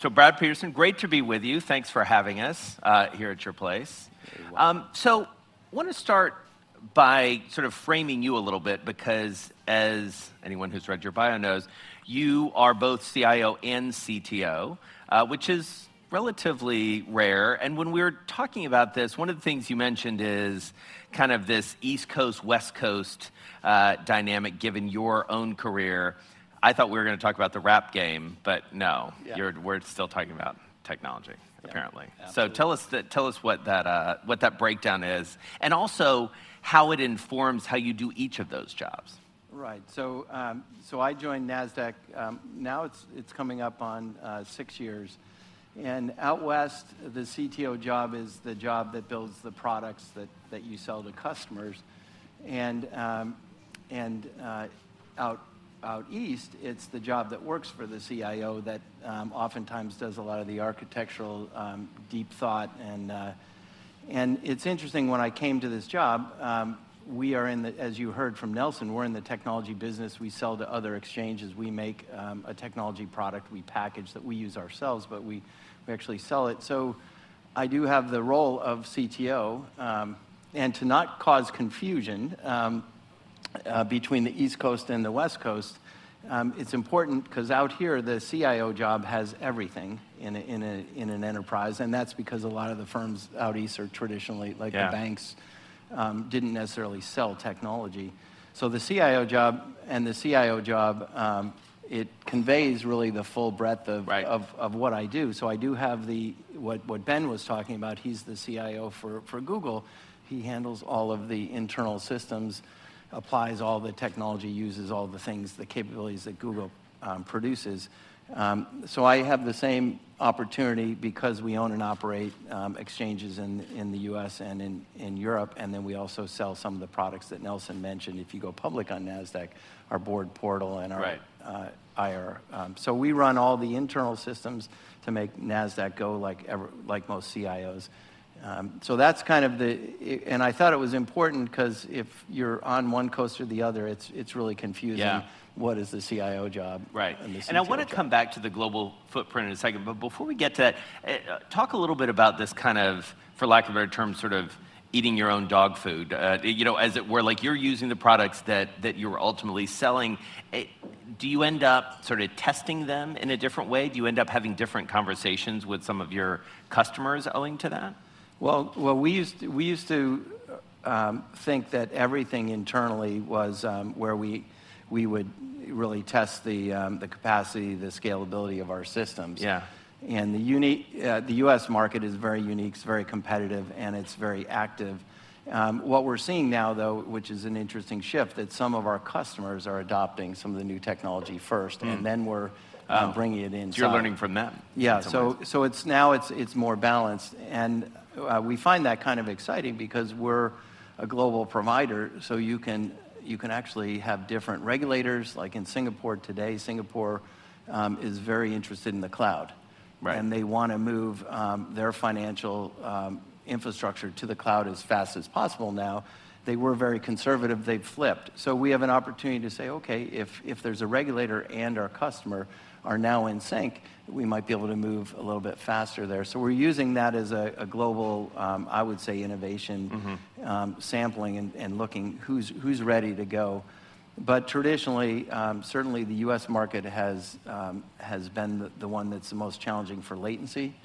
So Brad Peterson, great to be with you. Thanks for having us here at your place. So I want to start by sort of framing you a little bit, because as anyone who's read your bio knows, you are both CIO and CTO, which is relatively rare. And when we were talking about this, one of the things you mentioned is kind of this East Coast, West Coast dynamic, given your own career. I thought we were going to talk about the rap game, but no, we're still talking about technology, apparently. So tell us what that breakdown is, and also how it informs how you do each of those jobs. Right. So I joined Nasdaq. Now it's coming up on 6 years, and out west, the CTO job is the job that builds the products that you sell to customers, and out east, it's the job that works for the CIO that oftentimes does a lot of the architectural deep thought. And it's interesting, when I came to this job, we are as you heard from Nelson, we're in the technology business. We sell to other exchanges. We make a technology product we package that we use ourselves, but we actually sell it. So I do have the role of CTO, and to not cause confusion between the East Coast and the West Coast, it's important because out here the CIO job has everything in an enterprise, and that's because a lot of the firms out east are traditionally, like the banks, didn't necessarily sell technology. So the CIO job it conveys really the full breadth of what I do. So I do have what Ben was talking about. He's the CIO for Google. He handles all of the internal systems, applies all the technology, uses all the things, the capabilities that Google produces. So I have the same opportunity because we own and operate exchanges in the US and in Europe, and then we also sell some of the products that Nelson mentioned. If you go public on Nasdaq, our board portal and our IR. So we run all the internal systems to make Nasdaq go like most CIOs. So that's kind of and I thought it was important because if you're on one coast or the other, it's really confusing. What is the CIO job? Right. And I want to come back to the global footprint in a second, but before we get to that, talk a little bit about this kind of, for lack of a better term, sort of eating your own dog food, as it were, like you're using the products that you're ultimately selling. Do you end up sort of testing them in a different way? Do you end up having different conversations with some of your customers owing to that? Well, we used to think that everything internally was where we would really test the capacity, the scalability of our systems. Yeah. And the U.S. market is very unique, it's very competitive, and it's very active. What we're seeing now, though, which is an interesting shift, that some of our customers are adopting some of the new technology first, and then we're bringing it in. So you're learning from them. Yeah. So it's more balanced, and we find that kind of exciting because we're a global provider. So you can actually have different regulators. Like in Singapore today, Singapore is very interested in the cloud. Right. And they want to move their financial infrastructure to the cloud as fast as possible now. They were very conservative. They've flipped. So we have an opportunity to say, okay, if there's a regulator and our customer are now in sync, we might be able to move a little bit faster there. So we're using that as a global, I would say, innovation, sampling and looking who's ready to go. But traditionally, certainly the U.S. market has been the one that's the most challenging for latency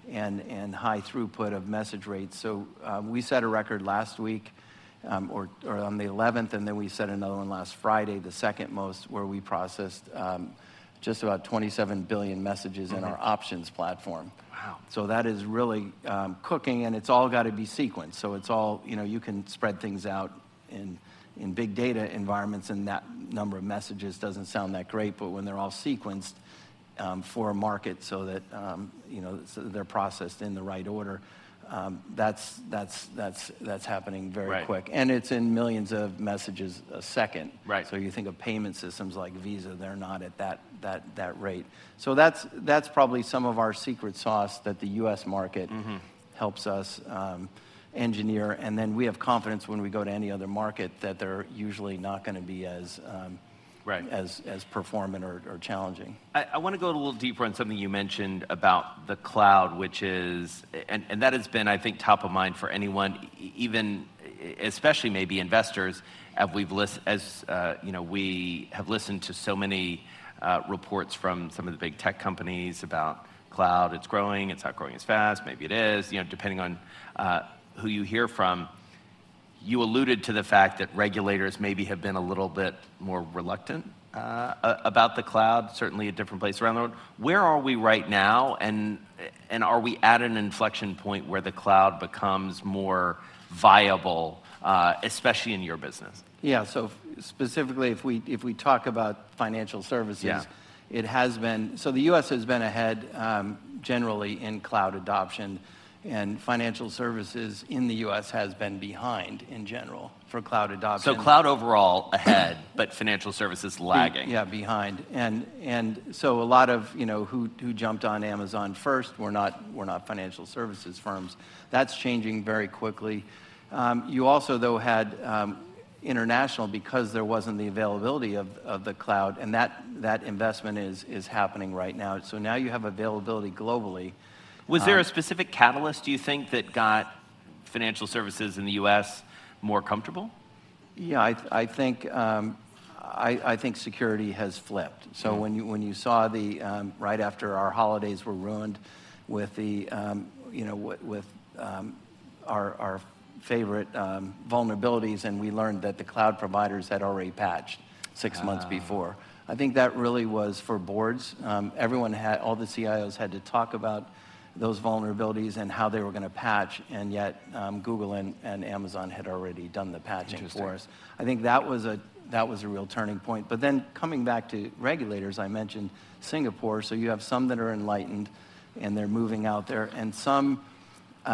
and high throughput of message rates. So we set a record last week, or on the 11th, and then we set another one last Friday, the second most, where we processed just about 27 billion messages in our options platform. Wow. So that is really cooking, and it's all got to be sequenced. So it's all, you can spread things out in big data environments, and that number of messages doesn't sound that great, but when they're all sequenced for a market so that so they're processed in the right order, that's happening very quick, and it's in millions of messages a second. Right. So you think of payment systems like Visa, they're not at that rate. So that's probably some of our secret sauce that the U.S. market helps us engineer, and then we have confidence when we go to any other market that they're usually not going to be as as performant or challenging. I want to go a little deeper on something you mentioned about the cloud, which is, and that has been, I think, top of mind for anyone, even especially maybe investors, as we have listened to so many reports from some of the big tech companies about cloud. It's growing, it's not growing as fast, maybe it is, depending on who you hear from. You alluded to the fact that regulators maybe have been a little bit more reluctant about the cloud, certainly at different places around the world. Where are we right now, and are we at an inflection point where the cloud becomes more viable, especially in your business? Yeah, so specifically if we talk about financial services, it has been, so the U.S. has been ahead generally in cloud adoption, and financial services in the U.S. has been behind in general for cloud adoption. So cloud overall ahead, but financial services lagging. Yeah, behind. And so a lot of, who jumped on Amazon first were not financial services firms. That's changing very quickly. You also, though, had international, because there wasn't the availability of the cloud, and that investment is happening right now. So now you have availability globally. Was there a specific catalyst, do you think, that got financial services in the U.S. more comfortable? Yeah, I think security has flipped. So when you saw the right after our holidays were ruined with the our favorite vulnerabilities, and we learned that the cloud providers had already patched 6 months before. I think that really was for boards. All the CIOs had to talk about those vulnerabilities and how they were going to patch, and yet Google and Amazon had already done the patching for us. I think that was a real turning point. But then coming back to regulators, I mentioned Singapore. So you have some that are enlightened and they're moving out there, and some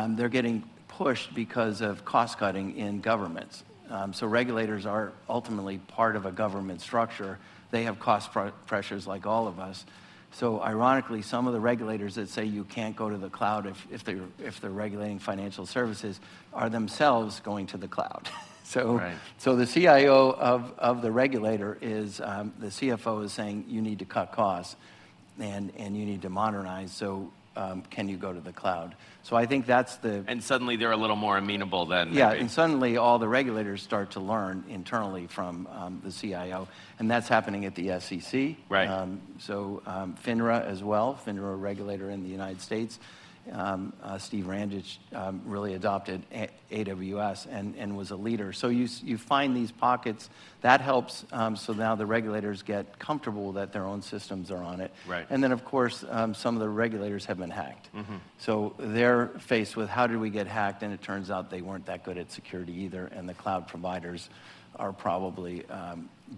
they're getting pushed because of cost cutting in governments. So regulators are ultimately part of a government structure. They have cost pressures like all of us. So ironically, some of the regulators that say you can't go to the cloud if they're regulating financial services are themselves going to the cloud. So the CIO of the regulator is, the CFO is saying you need to cut costs and you need to modernize. So can you go to the cloud? So I think that's the... And suddenly they're a little more amenable then. Yeah, maybe. And suddenly all the regulators start to learn internally from the CIO, and that's happening at the SEC. Right. FINRA as well, FINRA regulator in the United States. Steve Randich really adopted AWS and was a leader. So you find these pockets. That helps, so now the regulators get comfortable that their own systems are on it. Right. And then, of course, some of the regulators have been hacked. So they're faced with how did we get hacked, and it turns out they weren't that good at security either, and the cloud providers are probably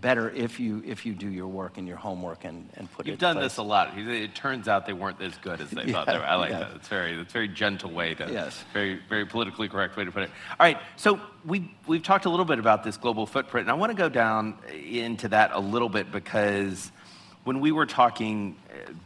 better if you do your work and your homework and put it in You've done place. this a lot. It turns out they weren't as good as they thought they were. I like that. It's a very gentle way to, very, very politically correct way to put it. All right, so we've talked a little bit about this global footprint, and I want to go down into that a little bit, because when we were talking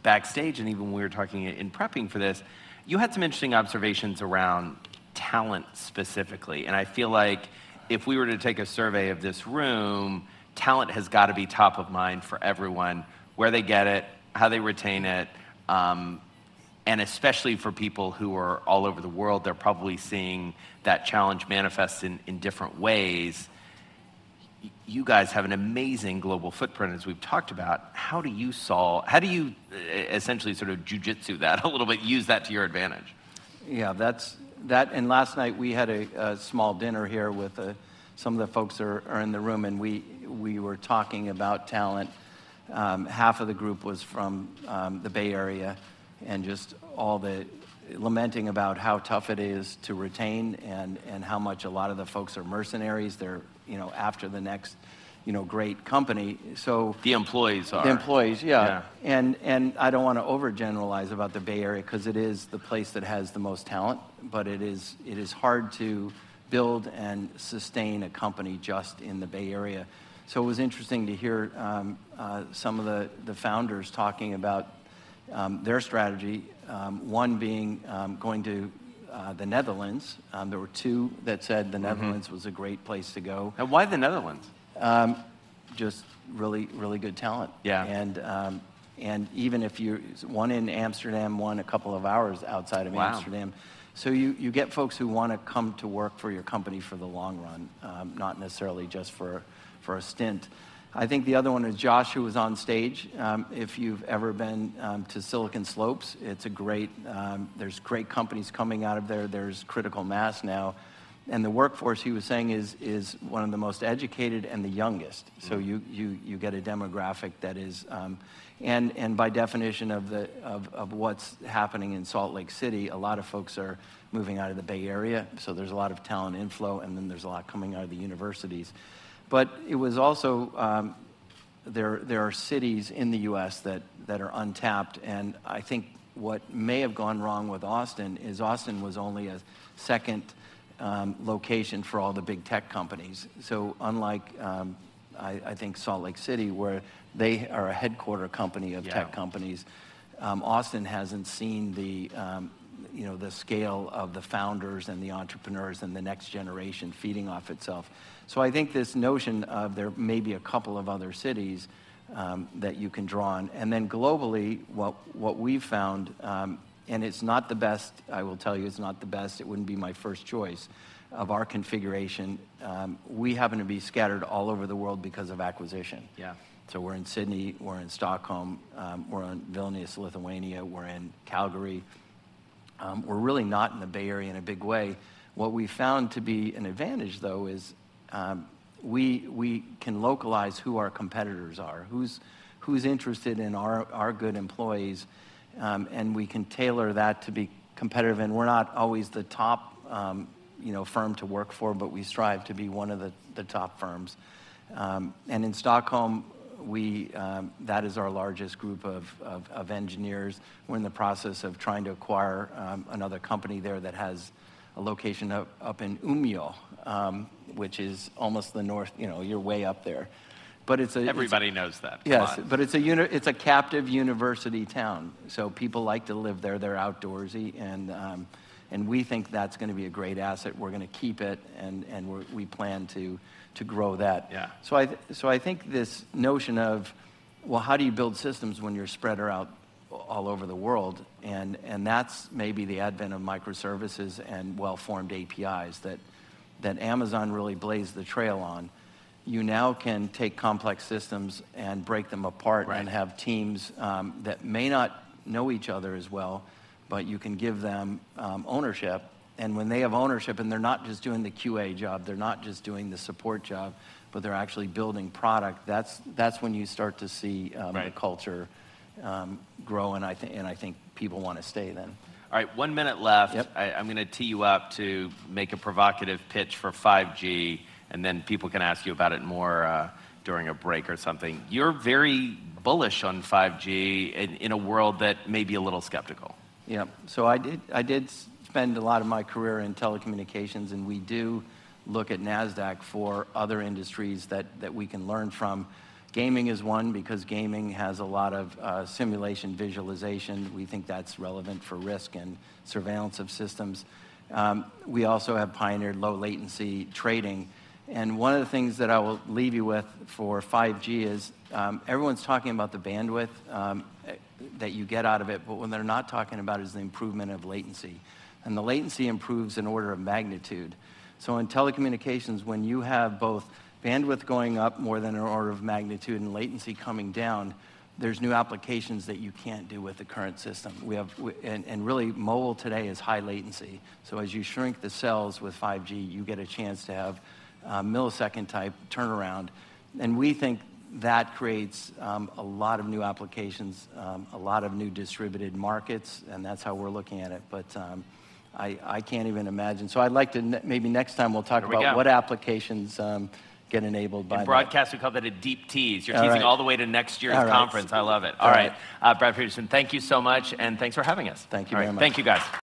backstage, and even when we were talking in prepping for this, you had some interesting observations around talent specifically, and I feel like if we were to take a survey of this room, talent has got to be top of mind for everyone, where they get it, how they retain it, and especially for people who are all over the world, they're probably seeing that challenge manifest in different ways. You guys have an amazing global footprint, as we've talked about. How do you essentially sort of jujitsu that a little bit, use that to your advantage? Yeah, and last night we had a small dinner here with some of the folks that are in the room, and we were talking about talent. Half of the group was from the Bay Area, and just all the lamenting about how tough it is to retain, and how much a lot of the folks are mercenaries. They're after the next great company. So the employees are. The employees, yeah. And I don't want to overgeneralize about the Bay Area, because it is the place that has the most talent, but it is hard to build and sustain a company just in the Bay Area. So it was interesting to hear some of the founders talking about their strategy, one being going to the Netherlands. There were two that said the Netherlands was a great place to go. And why the Netherlands? Just really good talent. Yeah. And even if you're one in Amsterdam, one a couple of hours outside of Amsterdam. So you get folks who want to come to work for your company for the long run, not necessarily just for a stint. I think the other one is Josh, who was on stage. If you've ever been to Silicon Slopes, it's a great, there's great companies coming out of there. There's critical mass now. And the workforce, he was saying, is one of the most educated and the youngest. So you get a demographic that is, and by definition of what's happening in Salt Lake City, a lot of folks are moving out of the Bay Area. So there's a lot of talent inflow, and then there's a lot coming out of the universities. But it was also, there are cities in the U.S. that are untapped, and I think what may have gone wrong with Austin is Austin was only a second location for all the big tech companies. So unlike, I think, Salt Lake City, where they are a headquarter company of tech companies, Austin hasn't seen the scale of the founders and the entrepreneurs and the next generation feeding off itself. So I think this notion of there may be a couple of other cities that you can draw on. And then globally, what we've found, and it's not the best, I will tell you, it's not the best, it wouldn't be my first choice of our configuration. We happen to be scattered all over the world because of acquisition. Yeah. So we're in Sydney, we're in Stockholm, we're in Vilnius, Lithuania, we're in Calgary. We're really not in the Bay Area in a big way. What we found to be an advantage, though, is we can localize who our competitors are, who's interested in our good employees, and we can tailor that to be competitive. And we're not always the top firm to work for, but we strive to be one of the top firms. And in Stockholm, that is our largest group of engineers. We're in the process of trying to acquire another company there that has a location up in Umeå, which is almost the north, you're way up there. But everybody knows that. Yes, but it's a captive university town. So people like to live there. They're outdoorsy, and we think that's going to be a great asset. We're going to keep it, and we plan to grow that. Yeah. So I think this notion of, well, how do you build systems when you're spread out all over the world? And that's maybe the advent of microservices and well-formed APIs that Amazon really blazed the trail on. You now can take complex systems and break them apart and have teams that may not know each other as well, but you can give them ownership. And when they have ownership, and they're not just doing the QA job, they're not just doing the support job, but they're actually building product, that's when you start to see the culture grow, and I think people want to stay then. All right, 1 minute left. Yep. I'm going to tee you up to make a provocative pitch for 5G, and then people can ask you about it more during a break or something. You're very bullish on 5G in a world that may be a little skeptical. Yeah, so I did spend a lot of my career in telecommunications, and we do look at Nasdaq for other industries that we can learn from. Gaming is one, because gaming has a lot of simulation visualization. We think that's relevant for risk and surveillance of systems. We also have pioneered low latency trading. And one of the things that I will leave you with for 5G is everyone's talking about the bandwidth that you get out of it, but what they're not talking about is the improvement of latency. And the latency improves an order of magnitude. So in telecommunications, when you have both bandwidth going up more than an order of magnitude and latency coming down, there's new applications that you can't do with the current system. And really mobile today is high latency. So as you shrink the cells with 5G, you get a chance to have millisecond type turnaround. And we think that creates a lot of new applications, a lot of new distributed markets, and that's how we're looking at it. But I can't even imagine. So I'd like to, maybe next time we'll talk about what applications get enabled by in broadcast, we call that a deep tease. You're all teasing right. all the way to next year's conference. I love it. All right. Brad Peterson, thank you so much, and thanks for having us. Thank you very much. Thank you, guys.